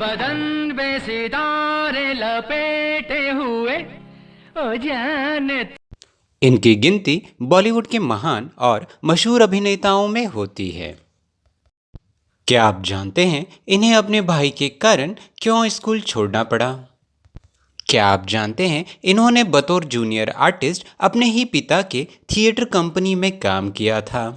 बदन पे सितारे लपेटे हुए ओ जाने। इनकी गिनती बॉलीवुड के महान और मशहूर अभिनेताओं में होती है। क्या आप जानते हैं इन्हें अपने भाई के कारण क्यों स्कूल छोड़ना पड़ा? क्या आप जानते हैं इन्होंने बतौर जूनियर आर्टिस्ट अपने ही पिता के थिएटर कंपनी में काम किया था?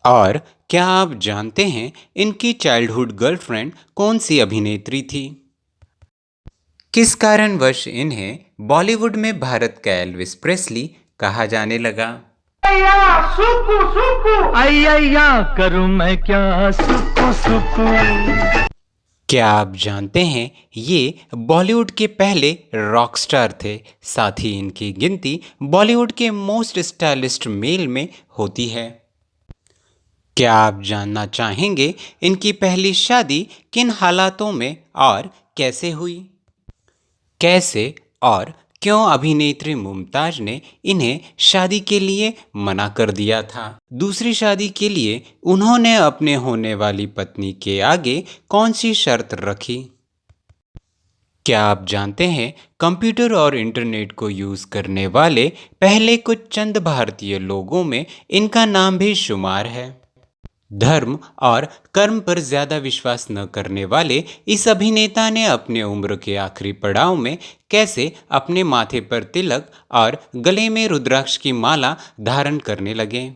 और क्या आप जानते हैं इनकी चाइल्डहुड गर्लफ्रेंड कौन सी अभिनेत्री थी? किस कारणवश इन्हें बॉलीवुड में भारत का एल्विस प्रेस्ली कहा जाने लगा? सुकु सुकु अय्या करूं मैं क्या सुकु सुकु। क्या आप जानते हैं ये बॉलीवुड के पहले रॉक स्टार थे। साथ ही इनकी गिनती बॉलीवुड के मोस्ट स्टाइलिस्ट मेल में होती है। क्या आप जानना चाहेंगे इनकी पहली शादी किन हालातों में और कैसे हुई? कैसे और क्यों अभिनेत्री मुमताज ने इन्हें शादी के लिए मना कर दिया था? दूसरी शादी के लिए उन्होंने अपने होने वाली पत्नी के आगे कौन सी शर्त रखी? क्या आप जानते हैं कंप्यूटर और इंटरनेट को यूज़ करने वाले पहले कुछ चंद भारतीय लोगों में इनका नाम भी शुमार है। धर्म और कर्म पर ज़्यादा विश्वास न करने वाले इस अभिनेता ने अपने उम्र के आखिरी पड़ाव में कैसे अपने माथे पर तिलक और गले में रुद्राक्ष की माला धारण करने लगे।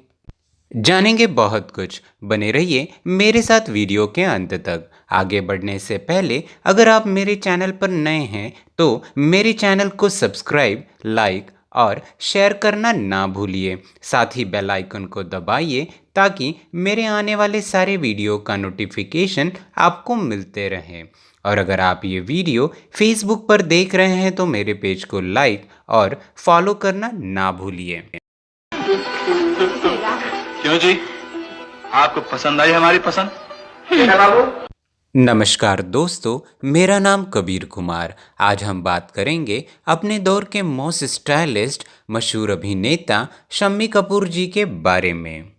जानेंगे बहुत कुछ, बने रहिए मेरे साथ वीडियो के अंत तक। आगे बढ़ने से पहले अगर आप मेरे चैनल पर नए हैं तो मेरे चैनल को सब्सक्राइब, लाइक और शेयर करना ना भूलिए। साथ ही बेल आइकन को दबाइए ताकि मेरे आने वाले सारे वीडियो का नोटिफिकेशन आपको मिलते रहें। और अगर आप ये वीडियो फेसबुक पर देख रहे हैं तो मेरे पेज को लाइक और फॉलो करना ना भूलिए। क्यों जी, आपको पसंद आई हमारी पसंद? नमस्कार दोस्तों, मेरा नाम कबीर कुमार। आज हम बात करेंगे अपने दौर के मोस्ट स्टाइलिस्ट मशहूर अभिनेता शम्मी कपूर जी के बारे में।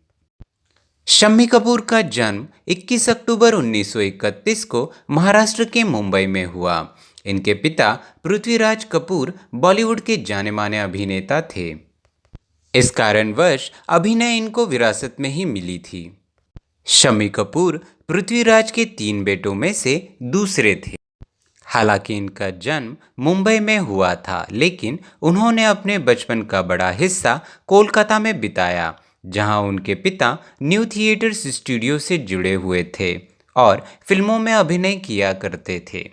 शम्मी कपूर का जन्म 21 अक्टूबर 1931 को महाराष्ट्र के मुंबई में हुआ। इनके पिता पृथ्वीराज कपूर बॉलीवुड के जाने माने अभिनेता थे। इस कारणवश अभिनय इनको विरासत में ही मिली थी। शम्मी कपूर पृथ्वीराज के 3 बेटों में से दूसरे थे। हालांकि इनका जन्म मुंबई में हुआ था, लेकिन उन्होंने अपने बचपन का बड़ा हिस्सा कोलकाता में बिताया, जहां उनके पिता न्यू थिएटर्स स्टूडियो से जुड़े हुए थे और फिल्मों में अभिनय किया करते थे।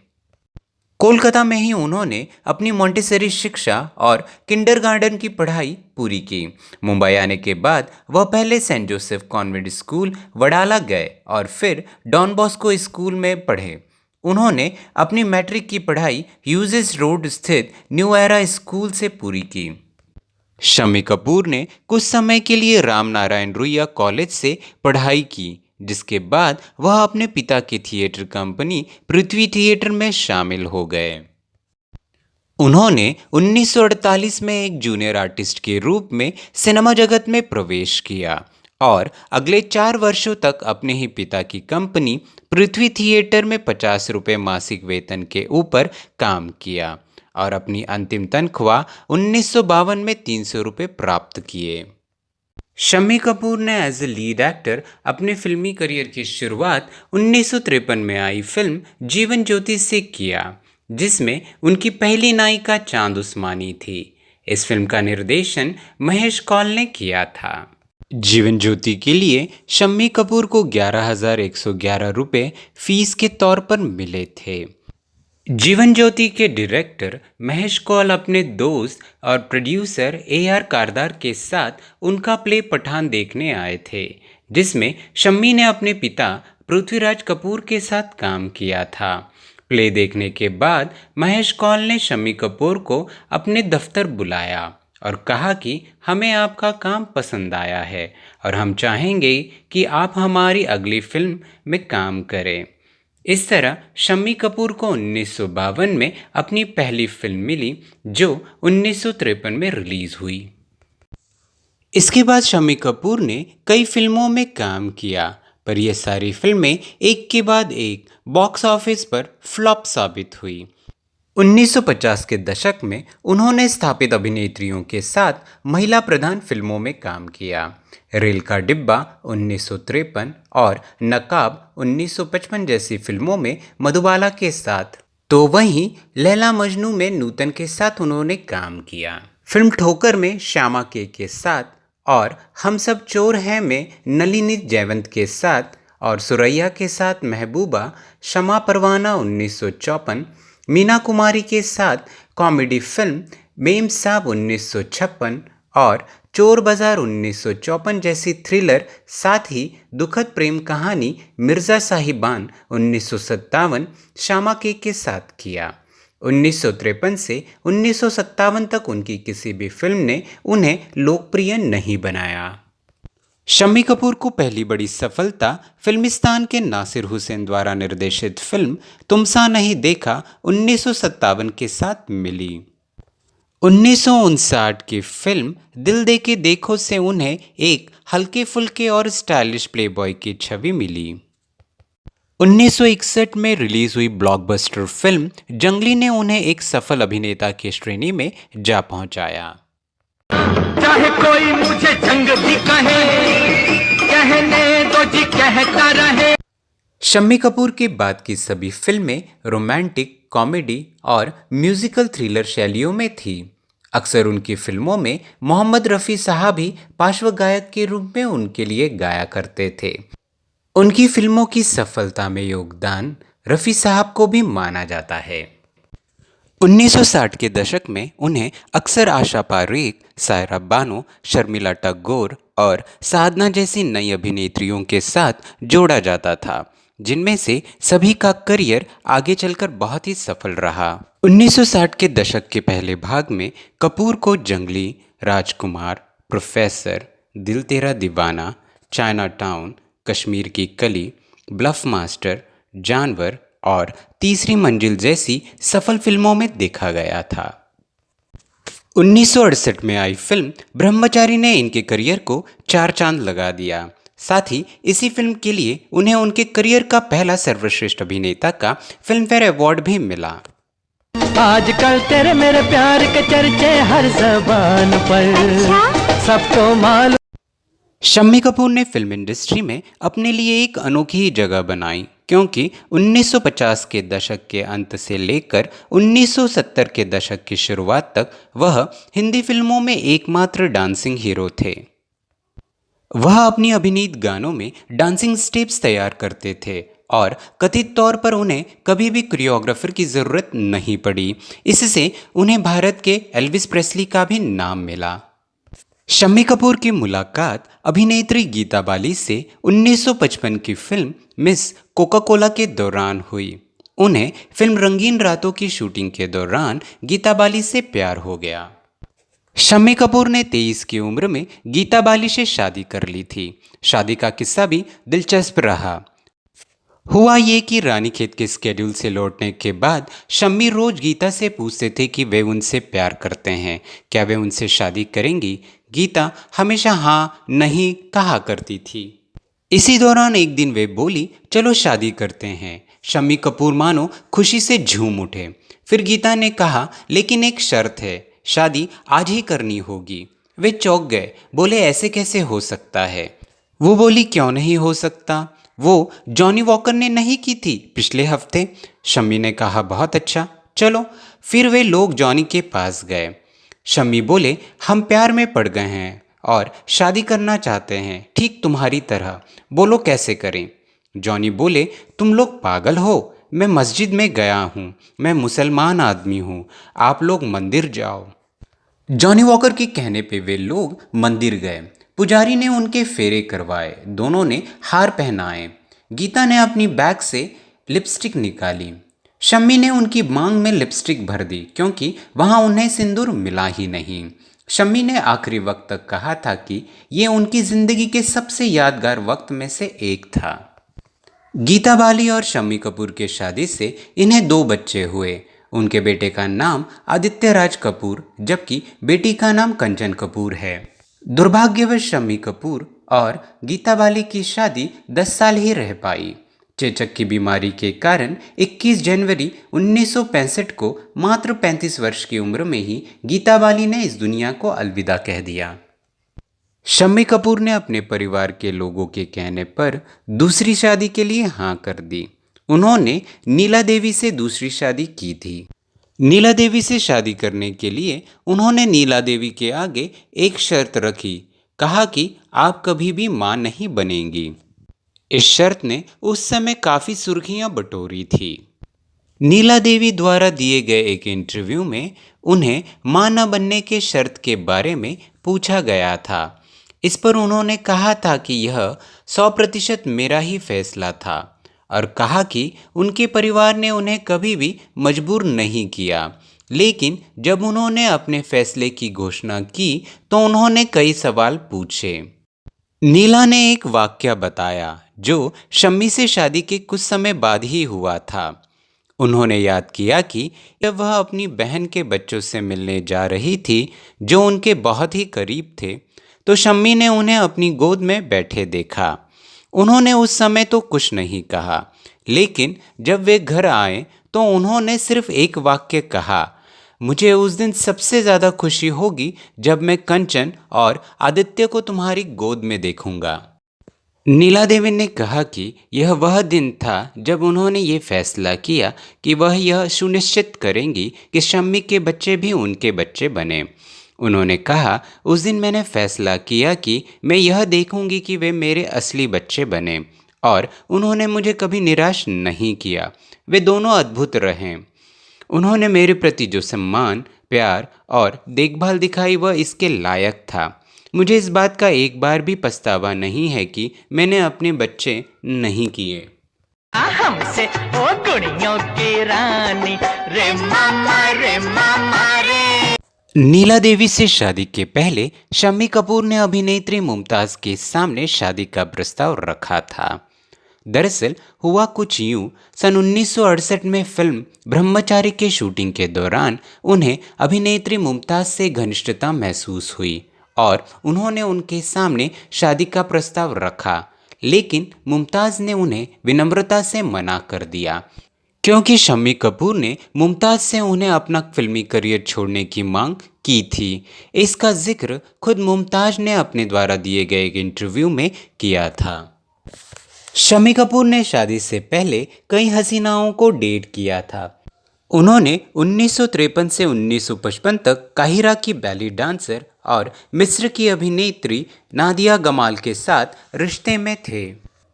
कोलकाता में ही उन्होंने अपनी मॉन्टेसरी शिक्षा और किंडरगार्टन की पढ़ाई पूरी की। मुंबई आने के बाद वह पहले Saint Joseph Convent School Wadala गए और फिर डॉन बॉस्को स्कूल में पढ़े। उन्होंने अपनी मैट्रिक की पढ़ाई ह्यूजेस रोड स्थित न्यू एरा स्कूल से पूरी की। शम्मी कपूर ने कुछ समय के लिए रामनारायण रुइया कॉलेज से पढ़ाई की, जिसके बाद वह अपने पिता की थिएटर कंपनी पृथ्वी थिएटर में शामिल हो गए। उन्होंने 1948 में एक जूनियर आर्टिस्ट के रूप में सिनेमा जगत में प्रवेश किया और अगले 4 वर्षों तक अपने ही पिता की कंपनी पृथ्वी थिएटर में 50 रुपये मासिक वेतन के ऊपर काम किया और अपनी अंतिम तनख्वाह 1952 में 300 रुपये प्राप्त किए। शम्मी कपूर ने एज ए लीड एक्टर अपने फिल्मी करियर की शुरुआत 1953 में आई फिल्म जीवन ज्योति से किया, जिसमें उनकी पहली नायिका चांद उस्मानी थी। इस फिल्म का निर्देशन महेश कौल ने किया था। जीवन ज्योति के लिए शम्मी कपूर को 11,111 रुपये फीस के तौर पर मिले थे। जीवन ज्योति के डायरेक्टर महेश कौल अपने दोस्त और प्रोड्यूसर AR कारदार के साथ उनका प्ले पठान देखने आए थे, जिसमें शम्मी ने अपने पिता पृथ्वीराज कपूर के साथ काम किया था। प्ले देखने के बाद महेश कौल ने शम्मी कपूर को अपने दफ्तर बुलाया और कहा कि हमें आपका काम पसंद आया है और हम चाहेंगे कि आप हमारी अगली फिल्म में काम करें। इस तरह शम्मी कपूर को 1952 में अपनी पहली फिल्म मिली, जो 1953 में रिलीज हुई। इसके बाद शम्मी कपूर ने कई फिल्मों में काम किया। पर ये सारी फिल्में एक के बाद एक बॉक्स ऑफिस पर फ्लॉप साबित हुई। 1950 के दशक में उन्होंने स्थापित अभिनेत्रियों के साथ महिला प्रधान फिल्मों में काम किया। रेल का डिब्बा 1953 और नकाब 1955 जैसी फिल्मों में मधुबाला के साथ, तो वहीं लैला मजनू में नूतन के साथ उन्होंने काम किया। फिल्म ठोकर में श्यामा के साथ और हम सब चोर हैं में नलिनी जयवंत के साथ और सुरैया के साथ महबूबा, शमा परवाना 1954, मीना कुमारी के साथ कॉमेडी फिल्म मेम साहब 1956 और चोर बाजार 1954 जैसी थ्रिलर, साथ ही दुखद प्रेम कहानी मिर्ज़ा साहिबान 1957 श्यामा के साथ किया। 1953 से 1957 तक उनकी किसी भी फिल्म ने उन्हें लोकप्रिय नहीं बनाया। शम्मी कपूर को पहली बड़ी सफलता फिल्मिस्तान के नासिर हुसैन द्वारा निर्देशित फिल्म तुमसा नहीं देखा 1957 के साथ मिली। 1959 की फिल्म दिल दे के देखो से उन्हें एक हल्के फुल्के और स्टाइलिश प्लेबॉय की छवि मिली। 1961 में रिलीज हुई ब्लॉकबस्टर फिल्म जंगली ने उन्हें एक सफल अभिनेता की श्रेणी में जा पहुंचाया। चाहे कोई मुझे जंग भी कहे, कहने दो जी कहता रहे। शम्मी कपूर के बाद की सभी फिल्में रोमांटिक, कॉमेडी और म्यूजिकल थ्रिलर शैलियों में थी। अक्सर उनकी फिल्मों में मोहम्मद रफ़ी साहब ही पार्श्व गायक के रूप में उनके लिए गाया करते थे। उनकी फिल्मों की सफलता में योगदान रफ़ी साहब को भी माना जाता है। 1960 के दशक में उन्हें अक्सर आशा पारेख, सायरा बानो, शर्मिला टैगोर और साधना जैसी नई अभिनेत्रियों के साथ जोड़ा जाता था, जिनमें से सभी का करियर आगे चलकर बहुत ही सफल रहा। 1960 के दशक के पहले भाग में कपूर को जंगली, राजकुमार, प्रोफेसर, दिल तेरा दीवाना, चाइना टाउन, कश्मीर की कली, ब्लफ मास्टर, जानवर और तीसरी मंजिल जैसी सफल फिल्मों में देखा गया था। 1968 में आई फिल्म ब्रह्मचारी ने इनके करियर को 4 चांद लगा दिया। साथ ही इसी फिल्म के लिए उन्हें उनके करियर का पहला सर्वश्रेष्ठ अभिनेता का फिल्म फेयर अवार्ड भी मिला। आजकल तेरे मेरे प्यार के चर्चे हर ज़बान पर, सबको मालूम। शम्मी कपूर ने फिल्म इंडस्ट्री में अपने लिए एक अनोखी ही जगह बनाई, क्योंकि 1950 के दशक के अंत से लेकर 1970 के दशक की शुरुआत तक वह हिंदी फिल्मों में एकमात्र डांसिंग हीरो थे। वह अपनी अभिनीत गानों में डांसिंग स्टेप्स तैयार करते थे और कथित तौर पर उन्हें कभी भी कोरियोग्राफर की ज़रूरत नहीं पड़ी। इससे उन्हें भारत के एल्विस प्रेस्ली का भी नाम मिला। शम्मी कपूर की मुलाकात अभिनेत्री गीता बाली से 1955 की फिल्म मिस कोका कोला के दौरान हुई। उन्हें फिल्म रंगीन रातों की शूटिंग के दौरान गीता बाली से प्यार हो गया। शम्मी कपूर ने 23 की उम्र में गीता बाली से शादी कर ली थी। शादी का किस्सा भी दिलचस्प रहा। हुआ ये कि रानीखेत के स्केड्यूल से लौटने के बाद शम्मी रोज गीता से पूछते थे कि वे उनसे प्यार करते हैं, क्या वे उनसे शादी करेंगी। गीता हमेशा हाँ नहीं कहा करती थी। इसी दौरान एक दिन वे बोली, चलो शादी करते हैं। शम्मी कपूर मानो खुशी से झूम उठे। फिर गीता ने कहा, लेकिन एक शर्त है, शादी आज ही करनी होगी। वे चौंक गए, बोले ऐसे कैसे हो सकता है। वो बोली, क्यों नहीं हो सकता, वो जॉनी वॉकर ने नहीं की थी पिछले हफ्ते। शम्मी ने कहा, बहुत अच्छा, चलो। फिर वे लोग जॉनी के पास गए। शम्मी बोले, हम प्यार में पड़ गए हैं और शादी करना चाहते हैं, ठीक तुम्हारी तरह, बोलो कैसे करें। जॉनी बोले, तुम लोग पागल हो, मैं मस्जिद में गया हूँ, मैं मुसलमान आदमी हूँ, आप लोग मंदिर जाओ। जॉनी वॉकर के कहने पे वे लोग मंदिर गए। पुजारी ने उनके फेरे करवाए, दोनों ने हार पहनाए। गीता ने अपनी बैग से लिपस्टिक निकाली। शम्मी ने उनकी मांग में लिपस्टिक भर दी, क्योंकि वहां उन्हें सिंदूर मिला ही नहीं। शम्मी ने आखिरी वक्त तक कहा था कि ये उनकी जिंदगी के सबसे यादगार वक्त में से एक था। गीता बाली और शम्मी कपूर के शादी से इन्हें 2 बच्चे हुए। उनके बेटे का नाम आदित्य राज कपूर, जबकि बेटी का नाम कंचन कपूर है। दुर्भाग्यवश शम्मी कपूर और गीता बाली की शादी 10 साल ही रह पाई। चेचक की बीमारी के कारण 21 जनवरी 1965 को मात्र 35 वर्ष की उम्र में ही गीता बाली ने इस दुनिया को अलविदा कह दिया। शम्मी कपूर ने अपने परिवार के लोगों के कहने पर दूसरी शादी के लिए हाँ कर दी। उन्होंने नीला देवी से दूसरी शादी की थी। नीला देवी से शादी करने के लिए उन्होंने नीला देवी के आगे एक शर्त रखी, कहा कि आप कभी भी मां नहीं बनेंगी। इस शर्त ने उस समय काफ़ी सुर्खियां बटोरी थी। नीला देवी द्वारा दिए गए एक इंटरव्यू में उन्हें मां न बनने के शर्त के बारे में पूछा गया था। इस पर उन्होंने कहा था कि यह 100% मेरा ही फैसला था और कहा कि उनके परिवार ने उन्हें कभी भी मजबूर नहीं किया। लेकिन जब उन्होंने अपने फैसले की घोषणा की तो उन्होंने कई सवाल पूछे। नीला ने एक वाकया बताया जो शम्मी से शादी के कुछ समय बाद ही हुआ था। उन्होंने याद किया कि जब वह अपनी बहन के बच्चों से मिलने जा रही थी जो उनके बहुत ही करीब थे, तो शम्मी ने उन्हें अपनी गोद में बैठे देखा। उन्होंने उस समय तो कुछ नहीं कहा, लेकिन जब वे घर आए तो उन्होंने सिर्फ एक वाक्य कहा, मुझे उस दिन सबसे ज़्यादा खुशी होगी जब मैं कंचन और आदित्य को तुम्हारी गोद में देखूंगा। नीला देवी ने कहा कि यह वह दिन था जब उन्होंने ये फैसला किया कि वह यह सुनिश्चित करेंगी कि शम्मी के बच्चे भी उनके बच्चे बने। उन्होंने कहा, उस दिन मैंने फैसला किया कि मैं यह देखूंगी कि वे मेरे असली बच्चे बने, और उन्होंने मुझे कभी निराश नहीं किया। वे दोनों अद्भुत रहे। उन्होंने मेरे प्रति जो सम्मान, प्यार और देखभाल दिखाई वह इसके लायक था। मुझे इस बात का एक बार भी पछतावा नहीं है कि मैंने अपने बच्चे नहीं किए। हमसे ओ गुड़ियों की रानी रे मामा रे। नीला देवी से शादी के पहले शम्मी कपूर ने अभिनेत्री मुमताज़ के सामने शादी का प्रस्ताव रखा था। दरअसल हुआ कुछ यूं, सन 1968 में फिल्म ब्रह्मचारी के शूटिंग के दौरान उन्हें अभिनेत्री मुमताज़ से घनिष्ठता महसूस हुई और उन्होंने उनके सामने शादी का प्रस्ताव रखा, लेकिन मुमताज़ ने उन्हें विनम्रता से मना कर दिया, क्योंकि शम्मी कपूर ने मुमताज़ से उन्हें अपना फिल्मी करियर छोड़ने की मांग की थी। इसका जिक्र खुद मुमताज़ ने अपने द्वारा दिए गए एक इंटरव्यू में किया था। शम्मी कपूर ने शादी से पहले कई हसीनाओं को डेट किया था। उन्होंने 1953 से 1955 तक काहिरा की बैली डांसर और मिस्र की अभिनेत्री नादिया गमाल के साथ रिश्ते में थे।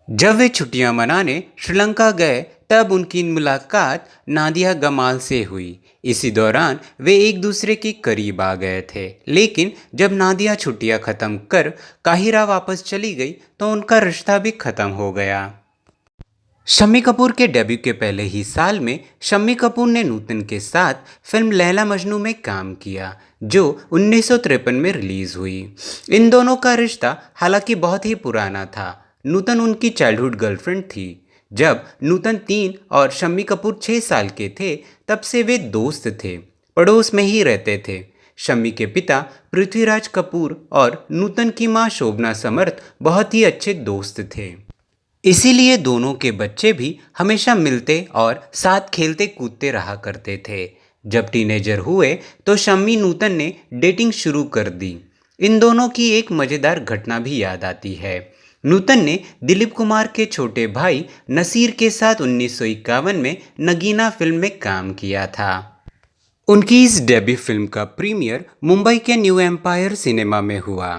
जब वे छुट्टियां मनाने श्रीलंका गए तब उनकी मुलाकात नादिया गमाल से हुई। इसी दौरान वे एक दूसरे के करीब आ गए थे, लेकिन जब नादिया छुट्टियां ख़त्म कर काहिरा वापस चली गई तो उनका रिश्ता भी ख़त्म हो गया। शम्मी कपूर के डेब्यू के पहले ही साल में शम्मी कपूर ने नूतन के साथ फिल्म लैला मजनू में काम किया, जो 1953 में रिलीज़ हुई। इन दोनों का रिश्ता हालांकि बहुत ही पुराना था। नूतन उनकी चाइल्डहुड गर्लफ्रेंड थी। जब नूतन 3 और शम्मी कपूर 6 साल के थे तब से वे दोस्त थे, पड़ोस में ही रहते थे। शम्मी के पिता पृथ्वीराज कपूर और नूतन की मां शोभना समर्थ बहुत ही अच्छे दोस्त थे। इसीलिए दोनों के बच्चे भी हमेशा मिलते और साथ खेलते कूदते रहा करते थे। जब टीनेजर हुए तो शम्मी नूतन ने डेटिंग शुरू कर दी। इन दोनों की एक मज़ेदार घटना भी याद आती है। नूतन ने दिलीप कुमार के छोटे भाई नसीर के साथ 1951 में नगीना फिल्म में काम किया था। उनकी इस डेब्यू फिल्म का प्रीमियर मुंबई के न्यू एम्पायर सिनेमा में हुआ।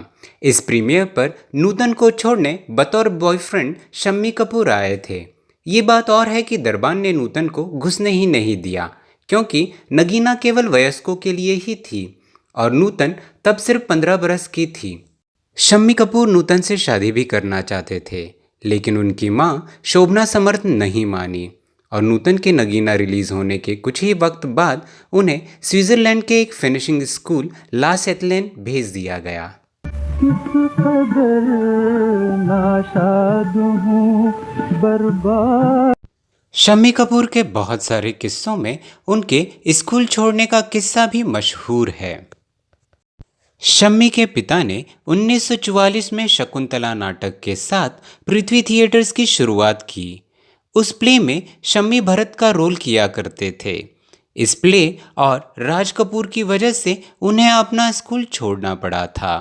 इस प्रीमियर पर नूतन को छोड़ने बतौर बॉयफ्रेंड शम्मी कपूर आए थे। ये बात और है कि दरबान ने नूतन को घुसने ही नहीं दिया, क्योंकि नगीना केवल वयस्कों के लिए ही थी और नूतन तब सिर्फ 15 बरस की थी। शम्मी कपूर नूतन से शादी भी करना चाहते थे, लेकिन उनकी मां शोभना समर्थ नहीं मानी और नूतन के नगीना रिलीज होने के कुछ ही वक्त बाद उन्हें स्विट्जरलैंड के एक फिनिशिंग स्कूल ला सेथलेन भेज दिया गया। शम्मी कपूर के बहुत सारे किस्सों में उनके स्कूल छोड़ने का किस्सा भी मशहूर है। शम्मी के पिता ने 1944 में शकुंतला नाटक के साथ पृथ्वी थिएटर्स की शुरुआत की। उस प्ले में शम्मी भरत का रोल किया करते थे। इस प्ले और राज कपूर की वजह से उन्हें अपना स्कूल छोड़ना पड़ा था।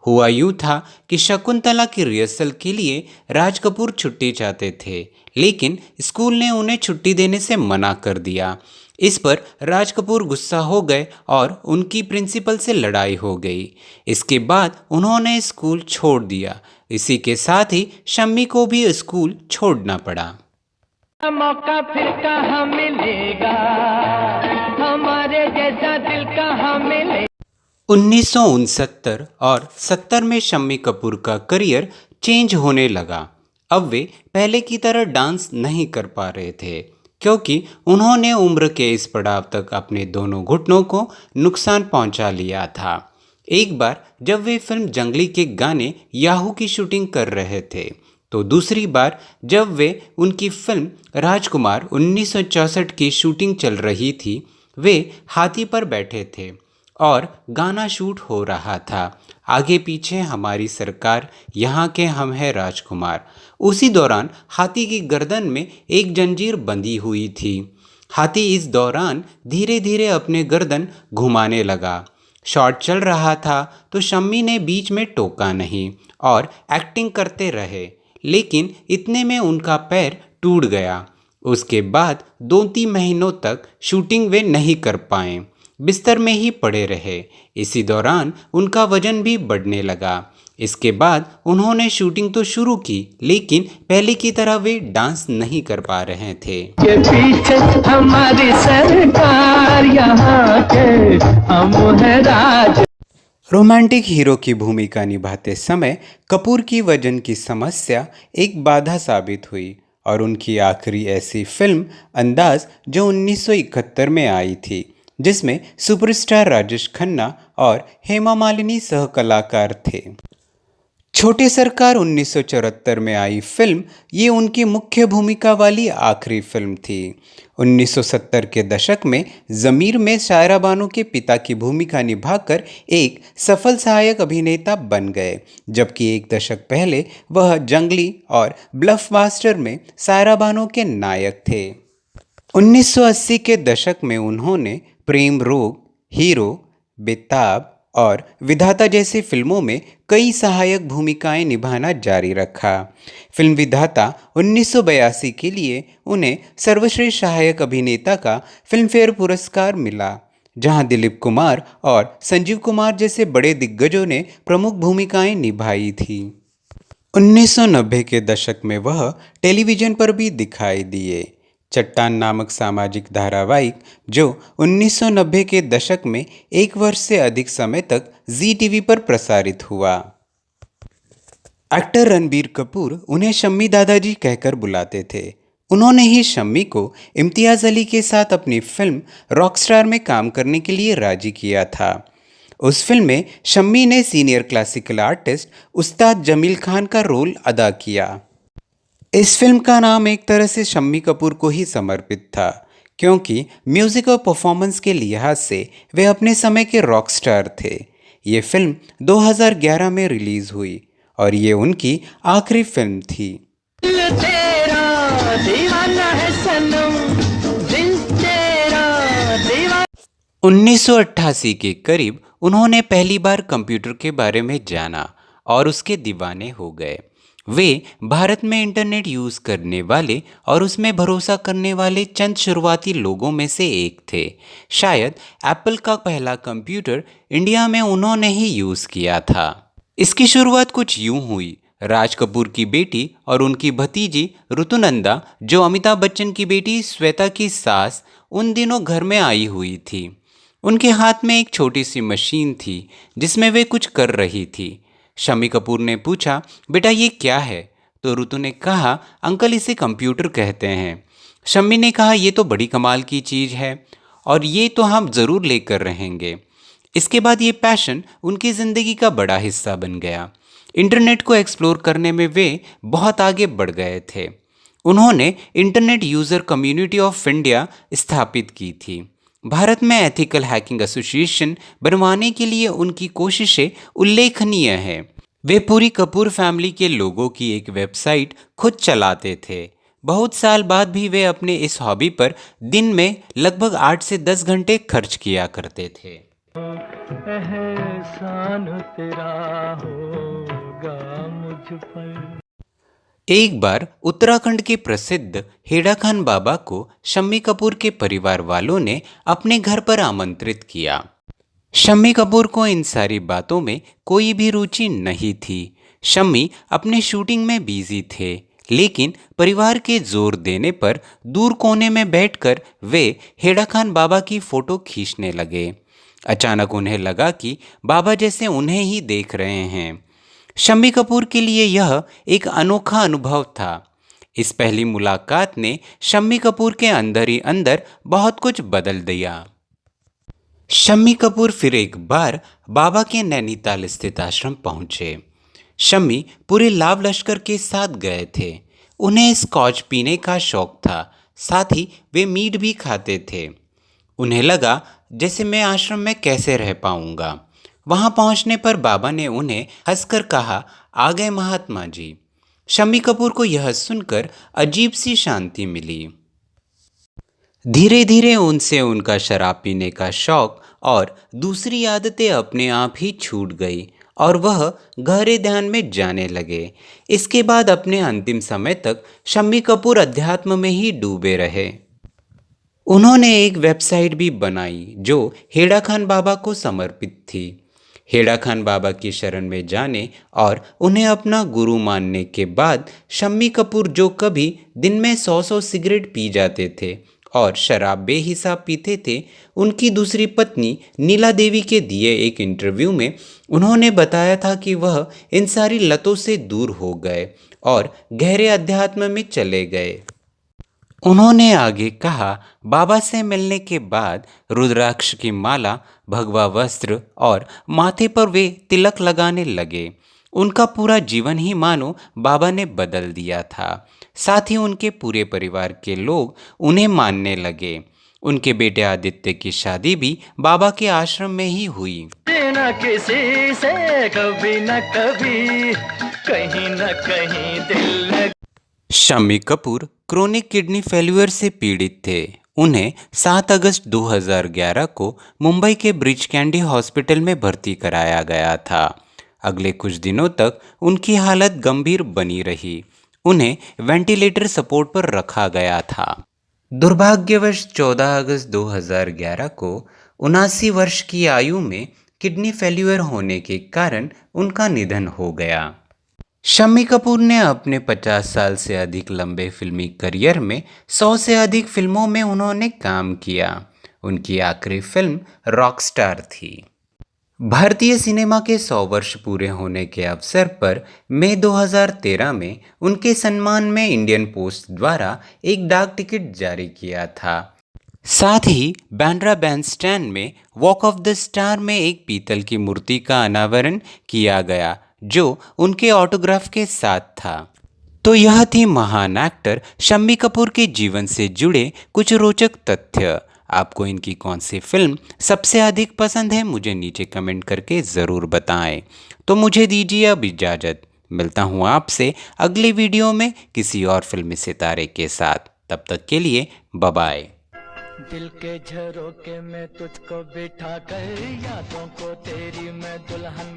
हुआ यूँ था कि शकुंतला की रिहर्सल के लिए राज कपूर छुट्टी चाहते थे, लेकिन स्कूल ने उन्हें छुट्टी देने से मना कर दिया। इस पर राज कपूर गुस्सा हो गए और उनकी प्रिंसिपल से लड़ाई हो गई। इसके बाद उन्होंने स्कूल छोड़ दिया। इसी के साथ ही शम्मी को भी स्कूल छोड़ना पड़ा। मौका फिर कहाँ मिलेगा, हमारे जैसा दिल कहाँ मिलेगा। 1969 और 70 में शम्मी कपूर का करियर चेंज होने लगा। अब वे पहले की तरह डांस नहीं कर पा रहे थे, क्योंकि उन्होंने उम्र के इस पड़ाव तक अपने दोनों घुटनों को नुकसान पहुंचा लिया था। एक बार जब वे फिल्म जंगली के गाने याहू की शूटिंग कर रहे थे, तो दूसरी बार जब वे उनकी फिल्म राजकुमार 1964 की शूटिंग चल रही थी, वे हाथी पर बैठे थे और गाना शूट हो रहा था, आगे पीछे हमारी सरकार, यहाँ के हम हैं राजकुमार। उसी दौरान हाथी की गर्दन में एक जंजीर बंधी हुई थी। हाथी इस दौरान धीरे धीरे अपने गर्दन घुमाने लगा। शॉट चल रहा था तो शम्मी ने बीच में टोका नहीं और एक्टिंग करते रहे, लेकिन इतने में उनका पैर टूट गया। उसके बाद 2-3 महीनों तक शूटिंग वे नहीं कर पाए, बिस्तर में ही पड़े रहे। इसी दौरान उनका वजन भी बढ़ने लगा। इसके बाद उन्होंने शूटिंग तो शुरू की, लेकिन पहले की तरह वे डांस नहीं कर पा रहे थे। के पीछे हमारी सरकार, यहाँ के हम हैं राज। रोमांटिक हीरो की भूमिका निभाते समय कपूर की वजन की समस्या एक बाधा साबित हुई और उनकी आखिरी ऐसी फिल्म अंदाज जो 1971 में आई थी, जिसमें सुपरस्टार राजेश खन्ना और हेमा मालिनी सह कलाकार थे। छोटे सरकार 1974 में आई फिल्म ये उनकी मुख्य भूमिका वाली आखिरी फिल्म थी। 1970 के दशक में ज़मीर में शायरा बानो के पिता की भूमिका निभाकर एक सफल सहायक अभिनेता बन गए, जबकि एक दशक पहले वह जंगली और ब्लफबास्टर में शायरा बानो के नायक थे। 1980 के दशक में उन्होंने प्रेम रोग, हीरो, बेताब और विधाता जैसी फिल्मों में कई सहायक भूमिकाएं निभाना जारी रखा। फिल्म विधाता 1982 के लिए उन्हें सर्वश्रेष्ठ सहायक अभिनेता का फिल्मफेयर पुरस्कार मिला, जहां दिलीप कुमार और संजीव कुमार जैसे बड़े दिग्गजों ने प्रमुख भूमिकाएं निभाई थी। 1990 के दशक में वह टेलीविज़न पर भी दिखाई दिए। चट्टान नामक सामाजिक धारावाहिक जो 1990 के दशक में 1 वर्ष से अधिक समय तक जी टीवी पर प्रसारित हुआ। एक्टर रणबीर कपूर उन्हें शम्मी दादाजी कहकर बुलाते थे। उन्होंने ही शम्मी को इम्तियाज़ अली के साथ अपनी फिल्म रॉकस्टार में काम करने के लिए राजी किया था। उस फिल्म में शम्मी ने सीनियर क्लासिकल आर्टिस्ट उस्ताद जमील खान का रोल अदा किया। इस फिल्म का नाम एक तरह से शम्मी कपूर को ही समर्पित था, क्योंकि म्यूज़िक और परफॉर्मेंस के लिहाज से वे अपने समय के रॉक स्टार थे। ये फिल्म 2011 में रिलीज़ हुई और ये उनकी आखिरी फिल्म थी। दिल तेरा दीवाना है सनम, दिल तेरा दीवाना। 1988 के करीब उन्होंने पहली बार कंप्यूटर के बारे में जाना और उसके दीवाने हो गए। वे भारत में इंटरनेट यूज़ करने वाले और उसमें भरोसा करने वाले चंद शुरुआती लोगों में से एक थे। शायद एप्पल का पहला कंप्यूटर इंडिया में उन्होंने ही यूज़ किया था। इसकी शुरुआत कुछ यूँ हुई। राज कपूर की बेटी और उनकी भतीजी ऋतुनंदा, जो अमिताभ बच्चन की बेटी श्वेता की सास, उन दिनों घर में आई हुई थी। उनके हाथ में एक छोटी सी मशीन थी जिसमें वे कुछ कर रही थी। शम्मी कपूर ने पूछा, बेटा ये क्या है? तो ऋतु ने कहा, अंकल इसे कंप्यूटर कहते हैं। शम्मी ने कहा, ये तो बड़ी कमाल की चीज़ है और ये तो हम ज़रूर लेकर रहेंगे। इसके बाद ये पैशन उनकी ज़िंदगी का बड़ा हिस्सा बन गया। इंटरनेट को एक्सप्लोर करने में वे बहुत आगे बढ़ गए थे। उन्होंने internet user community of India स्थापित की थी। भारत में एथिकल हैकिंग एसोसिएशन बनवाने के लिए उनकी कोशिशें उल्लेखनीय हैं। वे पूरी कपूर फैमिली के लोगों की एक वेबसाइट खुद चलाते थे। बहुत साल बाद भी वे अपने इस हॉबी पर दिन में लगभग 8 से 10 घंटे खर्च किया करते थे। एहसान तेरा होगा मुझ पर। एक बार उत्तराखंड के प्रसिद्ध हेड़ा खान बाबा को शम्मी कपूर के परिवार वालों ने अपने घर पर आमंत्रित किया। शम्मी कपूर को इन सारी बातों में कोई भी रुचि नहीं थी। शम्मी अपने शूटिंग में बिजी थे, लेकिन परिवार के जोर देने पर दूर कोने में बैठकर वे हेड़ा खान बाबा की फोटो खींचने लगे। अचानक उन्हें लगा कि बाबा जैसे उन्हें ही देख रहे हैं। शम्मी कपूर के लिए यह एक अनोखा अनुभव था। इस पहली मुलाकात ने शम्मी कपूर के अंदर ही अंदर बहुत कुछ बदल दिया। शम्मी कपूर फिर एक बार बाबा के नैनीताल स्थित आश्रम पहुंचे। शम्मी पूरे लाव लश्कर के साथ गए थे। उन्हें स्कॉच पीने का शौक था, साथ ही वे मीट भी खाते थे। उन्हें लगा जैसे मैं आश्रम में कैसे रह पाऊंगा। वहां पहुंचने पर बाबा ने उन्हें हंसकर कहा, आ गए महात्मा जी। शम्मी कपूर को यह सुनकर अजीब सी शांति मिली। धीरे धीरे उनसे उनका शराब पीने का शौक और दूसरी आदतें अपने आप ही छूट गई और वह गहरे ध्यान में जाने लगे। इसके बाद अपने अंतिम समय तक शम्मी कपूर अध्यात्म में ही डूबे रहे। उन्होंने एक वेबसाइट भी बनाई जो हेड़ा खान बाबा को समर्पित थी। हेड़ा खान बाबा की शरण में जाने और उन्हें अपना गुरु मानने के बाद शम्मी कपूर, जो कभी दिन में 100 सिगरेट पी जाते थे और शराब बेहिसाब पीते थे, उनकी दूसरी पत्नी नीला देवी के दिए एक इंटरव्यू में उन्होंने बताया था कि वह इन सारी लतों से दूर हो गए और गहरे अध्यात्म में चले गए। उन्होंने आगे कहा, बाबा से मिलने के बाद रुद्राक्ष की माला, भगवा वस्त्र और माथे पर वे तिलक लगाने लगे। उनका पूरा जीवन ही मानो बाबा ने बदल दिया था। साथ ही उनके पूरे परिवार के लोग उन्हें मानने लगे। उनके बेटे आदित्य की शादी भी बाबा के आश्रम में ही हुई। न किसी से कभी न कभी, कहीं न कहीं दिल लग। Shammi Kapoor chronic kidney failure से पीड़ित थे। उन्हें 7 अगस्त 2011 को मुंबई के ब्रिज कैंडी हॉस्पिटल में भर्ती कराया गया था। अगले कुछ दिनों तक उनकी हालत गंभीर बनी रही। उन्हें वेंटिलेटर सपोर्ट पर रखा गया था। दुर्भाग्यवश 14 अगस्त 2011 को 79 वर्ष की आयु में किडनी फेल्यूर होने के कारण उनका निधन हो गया। शम्मी कपूर ने अपने 50 साल से अधिक लंबे फिल्मी करियर में 100 से अधिक फिल्मों में उन्होंने काम किया। उनकी आखिरी फिल्म रॉकस्टार थी। भारतीय सिनेमा के 100 वर्ष पूरे होने के अवसर पर मई 2013 में उनके सम्मान में इंडियन पोस्ट द्वारा एक डाक टिकट जारी किया था। साथ ही बांद्रा बैंडस्टैंड में वॉक ऑफ द स्टार में एक पीतल की मूर्ति का अनावरण किया गया जो उनके ऑटोग्राफ के साथ था। तो यह थी महान एक्टर शम्मी कपूर के जीवन से जुड़े कुछ रोचक तथ्य। आपको इनकी कौन सी फिल्म सबसे अधिक पसंद है, मुझे नीचे कमेंट करके ज़रूर बताएं। तो मुझे दीजिए अब इजाज़त। मिलता हूँ आपसे अगले वीडियो में किसी और फिल्मी सितारे के साथ। तब तक के लिए बाय बाय। दिल के झरोके में तुझको बिठा कर यादों को तेरी मैं दुल्हन